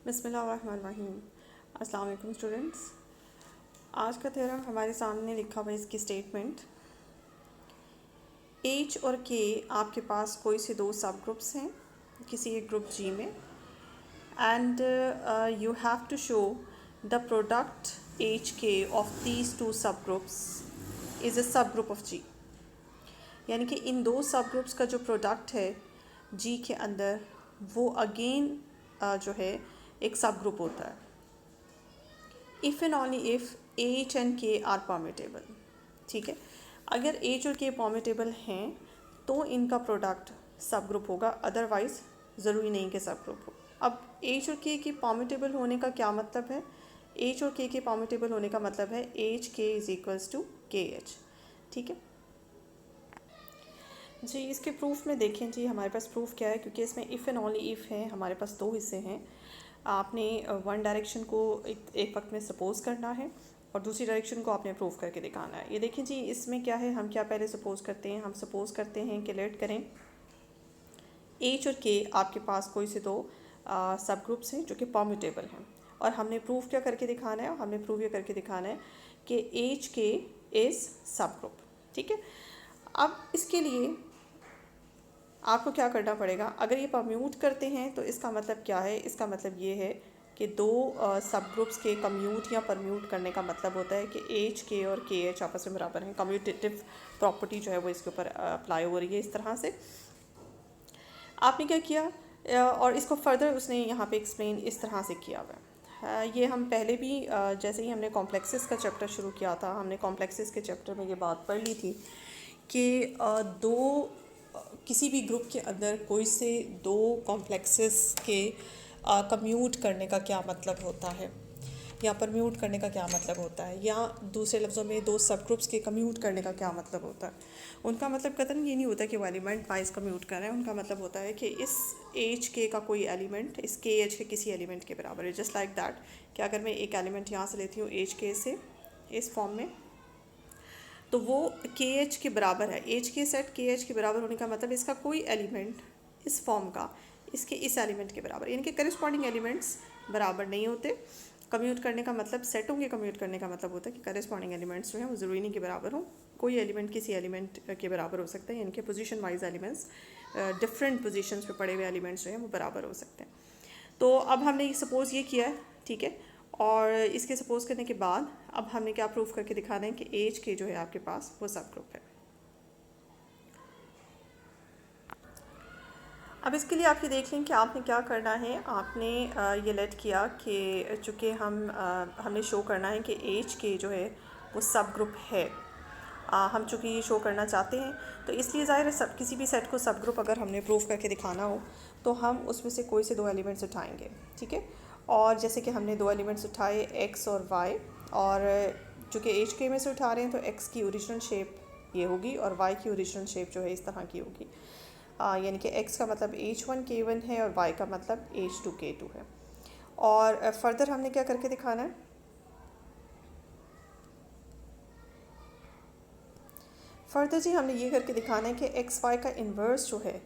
बिस्मिल्लाहिर्रहमानिर्रहीम। अस्सलाम वालेकुम स्टूडेंट्स। आज का थ्योरम हमारे सामने लिखा हुआ है। इसकी स्टेटमेंट एच और के आपके पास कोई से दो सब ग्रुप्स हैं किसी एक ग्रुप जी में, and you have to show the product H K of these two sub groups is a sub group of जी। यानी कि इन दो सब ग्रुप्स का जो प्रोडक्ट है जी के अंदर वो अगेन जो है एक सब ग्रुप होता है। If and only if H and के आर परमिटेबल। ठीक है, अगर एच और के परमिटेबल हैं तो इनका प्रोडक्ट सब ग्रुप होगा, अदरवाइज ज़रूरी नहीं कि सब ग्रुप हो। अब एच और के परमिटेबल होने का क्या मतलब है? एच और के परमिटेबल होने का मतलब है एच के इज़ इक्वल्स टू के एच। ठीक है जी। इसके प्रूफ में देखें जी, हमारे पास प्रूफ क्या है, क्योंकि इसमें इफ़ एंड ओनली इफ़ है। हमारे पास दो हिस्से हैं। आपने वन डायरेक्शन को एक वक्त में सपोज़ करना है और दूसरी डायरेक्शन को आपने प्रूफ करके दिखाना है। ये देखें जी, इसमें क्या है, हम क्या पहले सपोज़ करते हैं। हम सपोज़ करते हैं कि लेट करें एच और के आपके पास कोई से दो सब ग्रुप्स हैं जो कि परम्यूटेबल हैं, और हमने प्रूफ क्या करके दिखाना है, हमने प्रूफ ये करके दिखाना है कि एच के इज़ सब ग्रुप। ठीक है, अब इसके लिए आपको क्या करना पड़ेगा। अगर ये परम्यूट करते हैं तो इसका मतलब क्या है, इसका मतलब ये है कि दो सब ग्रुप्स के कम्यूट या परम्यूट करने का मतलब होता है कि एच के और के एच आपस में बराबर हैं। कम्यूटेटिव प्रॉपर्टी जो है वो इसके ऊपर अप्लाई हो रही है। इस तरह से आपने क्या किया और इसको फर्दर उसने यहाँ पे एक्सप्लेन इस तरह से किया हुआ है। ये हम पहले भी जैसे ही हमने कॉम्प्लेक्सेस का चैप्टर शुरू किया था, हमने कॉम्प्लेक्सेस के चैप्टर में ये बात पढ़ ली थी कि किसी भी ग्रुप के अंदर कोई से दो कॉम्प्लेक्सेस के कम्यूट करने का क्या मतलब होता है, या परम्यूट करने का क्या मतलब होता है, या दूसरे लफ्ज़ों में दो सब ग्रुप्स के कम्यूट करने का क्या मतलब होता है। उनका मतलब कतन ये नहीं होता कि वो एलिमेंट वाइज कम्यूट कर रहे हैं। उनका मतलब होता है कि इस एच के का कोई एलिमेंट इस के एच के किसी एलिमेंट के बराबर है। जस्ट लाइक दैट कि अगर मैं एक एलिमेंट यहाँ से लेती हूँ एच के से इस फॉर्म में, तो वो के एच के बराबर है। एच के सेट के एच के बराबर होने का मतलब इसका कोई एलिमेंट इस फॉर्म का इसके इस एलिमेंट के बराबर, यानी कि करस्पॉन्डिंग एलिमेंट्स बराबर नहीं होते। कम्यूट करने का मतलब, सेटों के कम्यूट करने का मतलब होता है कि करस्पॉन्डिंग एलिमेंट्स जो हैं वो ज़रूरी नहीं के बराबर हों। कोई एलिमेंट किसी एलिमेंट के बराबर हो सकता है, यानी कि position wise elements different positions पे पड़े हुए एलिमेंट्स जो हैं वो बराबर हो सकते हैं। तो अब हमने सपोज़ ये किया है, ठीक है, और इसके सपोज़ करने के बाद अब हमने क्या प्रूफ करके दिखाना है कि एच के जो है आपके पास वो सब ग्रुप है। अब इसके लिए आप ये देख लें कि आपने क्या करना है। आपने ये लेट किया कि चूँकि हमने शो करना है कि एच के जो है वो सब ग्रुप है। हम चूँकि ये शो करना चाहते हैं, तो इसलिए ज़ाहिर है सब किसी भी सेट को सब ग्रुप अगर हमने प्रूफ करके दिखाना हो तो हम उसमें से कोई से दो एलिमेंट्स उठाएंगे। ठीक है, और जैसे कि हमने दो एलिमेंट्स उठाए एक्स और वाई, और चूँकि एच के में से उठा रहे हैं तो एक्स की ओरिजिनल शेप ये होगी और वाई की ओरिजिनल शेप जो है इस तरह की होगी। यानी कि x का मतलब h1 k1 है और y का मतलब h2 k2 है। और फर्दर हमने क्या करके दिखाना है, फर्दर जी हमने ये करके दिखाना है कि एक्स वाई का इन्वर्स जो है,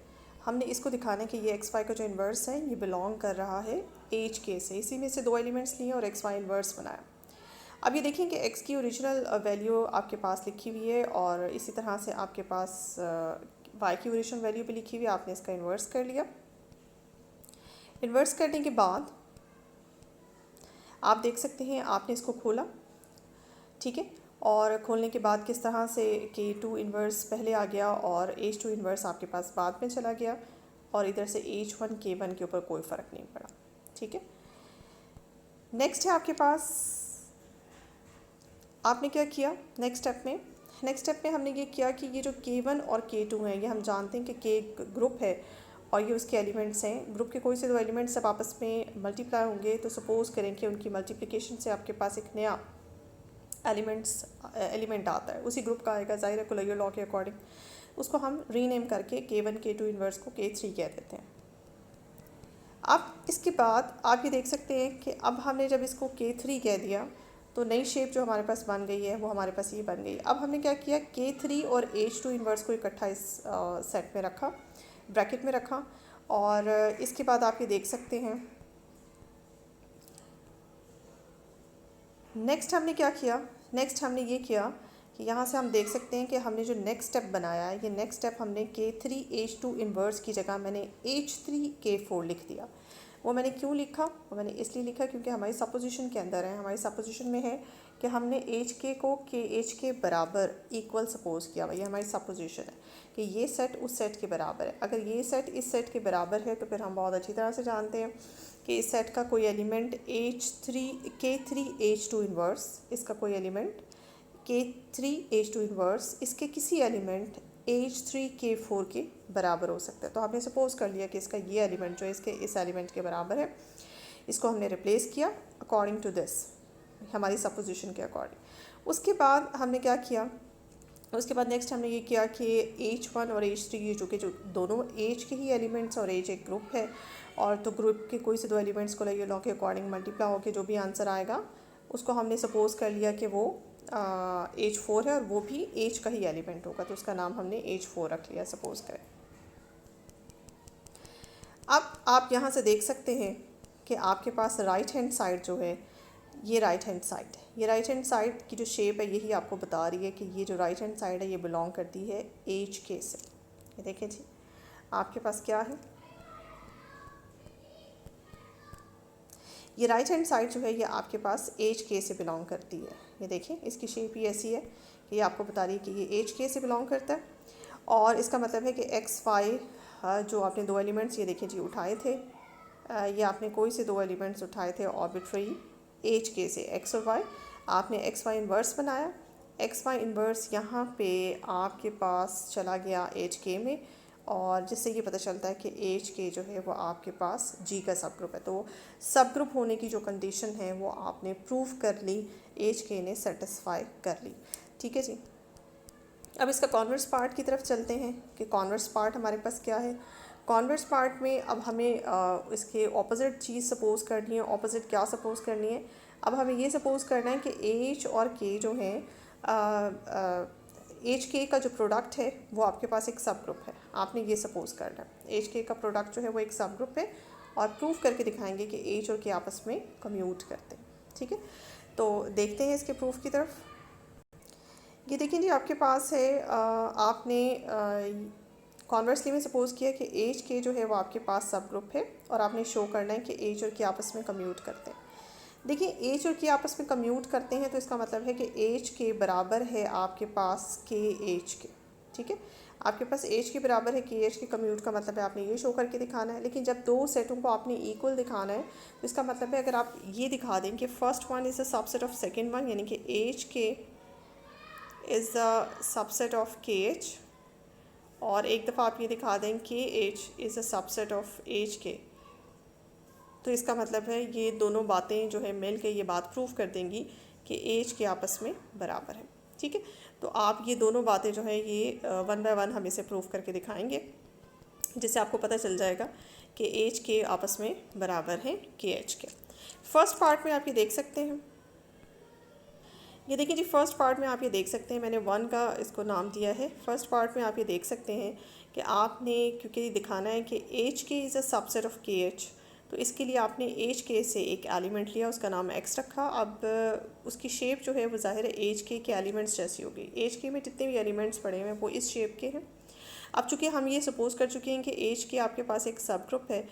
हमने इसको दिखाना है कि ये एक्स वाई का जो इन्वर्स है ये बिलोंग कर रहा है एच के से। इसी में से दो एलिमेंट्स लिए और एक्स वाई इन्वर्स बनाया। अब ये देखें कि एक्स की ओरिजिनल वैल्यू आपके पास लिखी हुई है और इसी तरह से आपके पास वाई की ओरिजिनल वैल्यू भी लिखी हुई है। आपने इसका इन्वर्स कर लिया। इन्वर्स करने के बाद आप देख सकते हैं आपने इसको खोला, ठीक है, और खोलने के बाद किस तरह से k2 इन्वर्स पहले आ गया और h2 इन्वर्स आपके पास बाद में चला गया, और इधर से h1 k1 के ऊपर कोई फ़र्क नहीं पड़ा। ठीक है, नेक्स्ट है आपके पास, आपने क्या किया नेक्स्ट स्टेप में हमने ये किया कि ये जो k1 और k2 हैं, ये हम जानते हैं कि k ग्रुप है और ये उसके एलिमेंट्स हैं। ग्रुप के कोई से दो एलिमेंट्स जब आपस में मल्टीप्लाई होंगे तो सपोज़ करें कि उनकी मल्टीप्लिकेशन से आपके पास एक नया एलिमेंट आता है, उसी ग्रुप का आएगा। ज़ाहिर है कुलैयर लॉ के अकॉर्डिंग उसको हम रीनेम करके k1 k2 इन्वर्स को k3 कह देते हैं। अब इसके बाद आप ये देख सकते हैं कि अब हमने जब इसको k3 कह दिया तो नई शेप जो हमारे पास बन गई है वो हमारे पास ये बन गई। अब हमने क्या किया, k3 और h2 इन्वर्स को इकट्ठा इस सेट में रखा, ब्रैकेट में रखा, और इसके बाद आप ये देख सकते हैं नेक्स्ट हमने क्या किया, नेक्स्ट हमने ये किया कि यहाँ से हम देख सकते हैं कि हमने जो नेक्स्ट स्टेप बनाया है, ये नेक्स्ट स्टेप हमने K3H2 इन्वर्स की जगह मैंने H3K4 लिख दिया। वो मैंने क्यों लिखा, वो मैंने इसलिए लिखा क्योंकि हमारी सपोजिशन के अंदर है, हमारी सपोजिशन में है कि हमने HK को KH के बराबर इक्वल सपोज किया हुआ, ये हमारी सपोजिशन है कि ये सेट उस सेट के बराबर है। अगर ये सेट इस सेट के बराबर है तो फिर हम बहुत अच्छी तरह से जानते हैं कि इस सेट का कोई एलिमेंट K3H2 इन्वर्स, इसका कोई एलिमेंट K3H2 इन्वर्स इसके किसी एलिमेंट H3K4 के बराबर हो सकता है। तो हमने सपोज कर लिया कि इसका ये एलिमेंट जो है इसके इस एलिमेंट के बराबर है, इसको हमने रिप्लेस किया अकॉर्डिंग टू दिस, हमारी सपोजिशन के अकॉर्डिंग। उसके बाद हमने क्या किया, उसके बाद नेक्स्ट हमने ये किया कि H1 और H3 ये जो दोनों H के ही एलिमेंट्स और H एक ग्रुप है, और तो ग्रुप के कोई से दो एलिमेंट्स को लॉ के अकॉर्डिंग मल्टीप्लाई होकर जो भी आंसर आएगा उसको हमने सपोज कर लिया कि वो H4 है और वो भी H का ही एलिमेंट होगा, तो उसका नाम हमने H4 रख लिया सपोज करें। अब आप यहाँ से देख सकते हैं कि आपके पास राइट हैंड साइड जो है, ये राइट हैंड साइड है, ये राइट हैंड साइड की जो शेप है यही आपको बता रही है कि ये जो राइट हैंड साइड है ये बिलोंग करती है HK से। ये देखें जी, आपके पास क्या है, ये राइट हैंड साइड जो है ये आपके पास HK से बिलोंग करती है। ये देखें इसकी शेप ही ऐसी है कि ये आपको बता रही है कि ये HK से बिलोंग करता है, और इसका मतलब है कि XY जो आपने दो एलिमेंट्स ये देखें जी उठाए थे, ये आपने कोई से दो एलिमेंट्स उठाए थे आर्बिट्रेरी HK से, X और Y, आपने XY इन्वर्स बनाया, XY इन्वर्स यहाँ पे आपके पास चला गया HK में, और जिससे ये पता चलता है कि HK जो है वो आपके पास G का सब ग्रुप है। तो सब ग्रुप होने की जो कंडीशन है वो आपने प्रूव कर ली, HK ने सेटिस्फाई कर ली। ठीक है जी, अब इसका कॉन्वर्स पार्ट की तरफ चलते हैं कि कॉन्वर्स पार्ट हमारे पास क्या है। कॉन्वर्स पार्ट में अब हमें इसके ऑपोजिट चीज़ सपोज करनी है। ऑपोजिट क्या सपोज करनी है, अब हमें ये सपोज करना है कि H और K जो है HK का जो प्रोडक्ट है वो आपके पास एक सब ग्रुप है। आपने ये सपोज करना है HK का प्रोडक्ट जो है वो एक सब ग्रुप है, और प्रूव करके दिखाएंगे कि H और K आपस में कम्यूट करते हैं। ठीक है, तो देखते हैं इसके प्रूफ की तरफ। ये देखिए जी, आपके पास है आपने कॉन्वर्सली में सपोज किया कि HK जो है वो आपके पास सब ग्रुप है, और आपने शो करना है कि H और K आपस में कम्यूट करते हैं। देखिए H और K आपस में कम्यूट करते हैं तो इसका मतलब है कि HK बराबर है आपके पास KH के। ठीक है, आपके पास H के बराबर है KH के, कम्यूट का मतलब है आपने ये शो करके दिखाना है। लेकिन जब दो सेटों को आपने इक्वल दिखाना है तो इसका मतलब है अगर आप ये दिखा दें कि first one is a subset of second one, यानी कि HK is the subset of KH, और एक दफ़ा आप ये दिखा दें KH is a subset of HK, तो इसका मतलब है ये दोनों बातें जो है मिल के ये बात प्रूव कर देंगी कि एज के आपस में बराबर है। ठीक है, तो आप ये दोनों बातें जो है ये वन बाय वन हम इसे प्रूव करके दिखाएंगे, जिससे आपको पता चल जाएगा कि एज के आपस में बराबर हैं के एच के। फर्स्ट पार्ट में आप ये देख सकते हैं, ये देखिए जी, फर्स्ट पार्ट में आप ये देख सकते हैं, मैंने वन का इसको नाम दिया है। फर्स्ट पार्ट में आप ये देख सकते हैं कि आपने क्योंकि दिखाना है कि एच के इज़ अ सबसेट ऑफ के एच, तो इसके लिए आपने एच के से एक एलिमेंट लिया, उसका नाम एक्स रखा। अब उसकी शेप जो है वो ज़ाहिर है एच के एलिमेंट्स जैसी होगी। एच के में जितने भी एलिमेंट्स पड़े हुए हैं वो इस शेप के हैं। अब चूँकि हम ये सपोज़ कर चुके हैं कि एच के आपके पास एक सब ग्रुप है,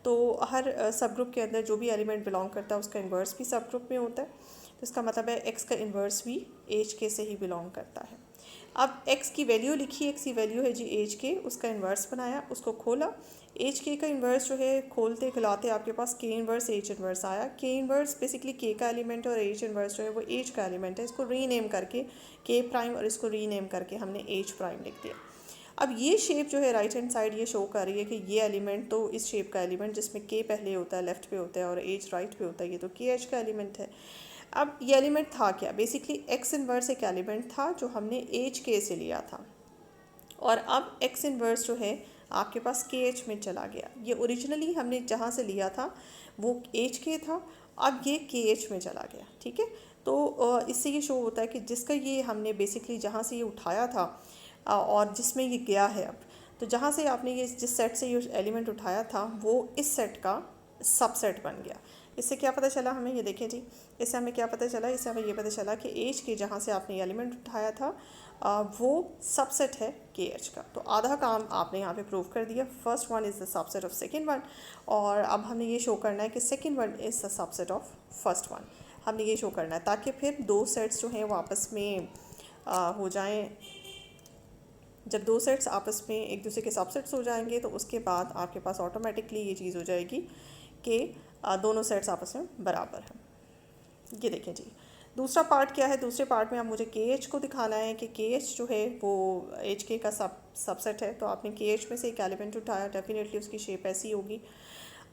तो हर सब ग्रुप के अंदर जो भी एलिमेंट बिलोंग करता है उसका इन्वर्स भी सब ग्रुप में होता है। तो इसका मतलब है एक्स का इन्वर्स भी एच के से ही बिलोंग करता है। अब एक्स की वैल्यू लिखी, एक्स की वैल्यू है जी एच के, उसका इन्वर्स बनाया, उसको खोला। एच के का इन्वर्स जो है खोलते खिलाते आपके पास के इन्वर्स एच इन्वर्स आया। के इन्वर्स बेसिकली के का एलिमेंट और एच इन्वर्स जो है वो एच का एलिमेंट है। इसको रीनेम करके के प्राइम और इसको रीनेम करके हमने एच प्राइम लिख दिया। अब ये शेप जो है राइट हैंड साइड ये शो कर रही है कि ये एलिमेंट तो इस शेप का एलिमेंट जिसमें के पहले होता है लेफ्ट पे होता है और एच राइट पे होता है, ये तो के एच का एलिमेंट है। अब ये एलिमेंट था क्या, बेसिकली एक्स इन्वर्स एक एलिमेंट था जो हमने एच के से लिया था, और अब एक्स इन्वर्स जो है आपके पास के एच में चला गया। ये ओरिजिनली हमने जहाँ से लिया था वो एच के था, अब ये के एच में चला गया। ठीक है, तो इससे ये शो होता है कि जिसका ये हमने बेसिकली जहाँ से ये उठाया था और जिसमें ये गया है, अब तो जहाँ से आपने ये जिस सेट से ये एलिमेंट उठाया था वो इस सेट का सबसेट बन गया। इससे क्या पता चला हमें, ये देखें जी, इससे हमें क्या पता चला, इससे हमें ये पता चला कि एच के जहाँ से आपने एलिमेंट उठाया था वो सबसेट है के एच का। तो आधा काम आपने यहाँ पे प्रूव कर दिया, first one is the subset of second one, और अब हमने ये शो करना है कि second one is the subset of first one. हमने ये शो करना है ताकि फिर दो सेट्स जो हैं वो आपस में हो जाएं। जब दो सेट्स आपस में एक दूसरे के सबसेट्स हो जाएंगे तो उसके बाद आपके पास ऑटोमेटिकली ये चीज़ हो जाएगी कि दोनों सेट्स आपस में बराबर हैं। ये देखें जी, दूसरा पार्ट क्या है, दूसरे पार्ट में अब मुझे के एच को दिखाना है कि के एच जो है वो एच के का सबसेट है। तो आपने के एच में से एक एलिमेंट उठाया, डेफिनेटली उसकी शेप ऐसी होगी।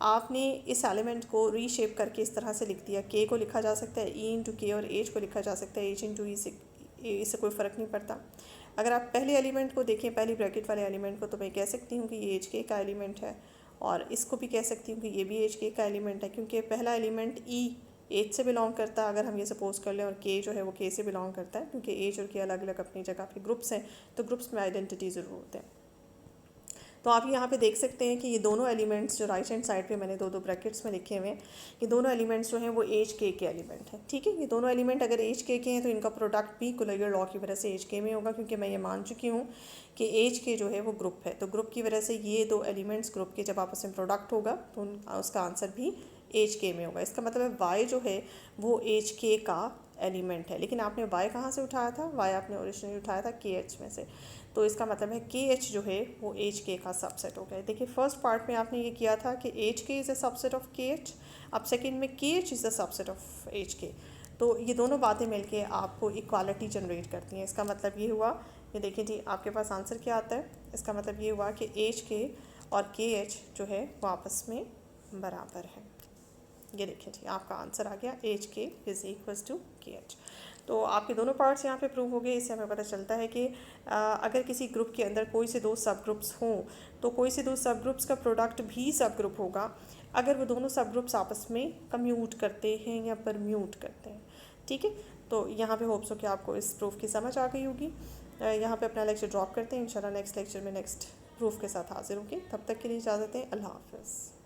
आपने इस एलिमेंट को रीशेप करके इस तरह से लिख दिया, के को लिखा जा सकता है ई इंटू के और एच को लिखा जा सकता है एच इंटू ई से, इससे कोई फ़र्क नहीं पड़ता। अगर आप पहले एलिमेंट को देखें, पहली ब्रैकेट वाले एलिमेंट को, तो मैं कह सकती हूँ कि ये एच के का एलिमेंट है, और इसको भी कह सकती हूँ कि ये भी एच के का एलिमेंट है, क्योंकि पहला एलिमेंट ई एच से बिलोंग करता है अगर हम ये सपोज कर लें, और के जो है वो के से बिलोंग करता है, क्योंकि एच और के अलग अलग अपनी जगह पे ग्रुप्स हैं, तो ग्रुप्स में आइडेंटिटी ज़रूर होते हैं। तो आप यहाँ पे देख सकते हैं कि ये दोनों एलिमेंट्स जो राइट हैंड साइड पे मैंने दो ब्रैकेट्स में लिखे हुए हैं, ये दोनों एलिमेंट्स जो हैं वो एच के एलिमेंट हैं। ठीक है, ये दोनों एलिमेंट अगर एच के हैं तो इनका प्रोडक्ट भी कुलैयर लॉ की वजह से एच के में होगा, क्योंकि मैं ये मान चुकी हूँ कि एच के जो है वो ग्रुप है। तो ग्रुप की वजह से ये दो एलिमेंट्स ग्रुप के जब आपस में प्रोडक्ट होगा तो उसका आंसर भी एच के में होगा। इसका मतलब वाई जो है वो एच के का एलिमेंट है। लेकिन आपने वाई कहाँ से उठाया था, वाई आपने ओरिजिनली उठाया था के एच में से, तो इसका मतलब है के एच जो है वो एच के का सबसेट हो गया। देखिए फर्स्ट पार्ट में आपने ये किया था कि एच के इज़ अ सबसेट ऑफ के एच, अब सेकेंड में के H is a subset of H के। तो ये दोनों बातें मिलके आपको इक्वालिटी जनरेट करती हैं। इसका मतलब ये हुआ, ये देखिए जी आपके पास आंसर क्या आता है, इसका मतलब ये हुआ कि एच के और के एच जो है वो आपस में बराबर है। ये देखिए जी आपका आंसर आ गया, एच के इज़ इक्वल्स टू के एच। तो आपके दोनों पार्ट्स यहाँ पे प्रूव हो गए। इससे हमें पता चलता है कि अगर किसी ग्रुप के अंदर कोई से दो सब ग्रुप्स हों तो कोई से दो सब ग्रुप्स का प्रोडक्ट भी सब ग्रुप होगा अगर वो दोनों सब ग्रुप्स आपस में कम्यूट करते हैं या परम्यूट करते हैं। ठीक है, तो यहाँ पे होप्स हो कि आपको इस प्रूफ की समझ आ गई होगी। यहाँ पे अपना लेक्चर ड्रॉप करते हैं, इंशाल्लाह नेक्स्ट लेक्चर में नेक्स्ट प्रूफ के साथ हाजिर होंगे। तब तक के लिए इजाज़त दें, अल्लाह हाफ़िज़।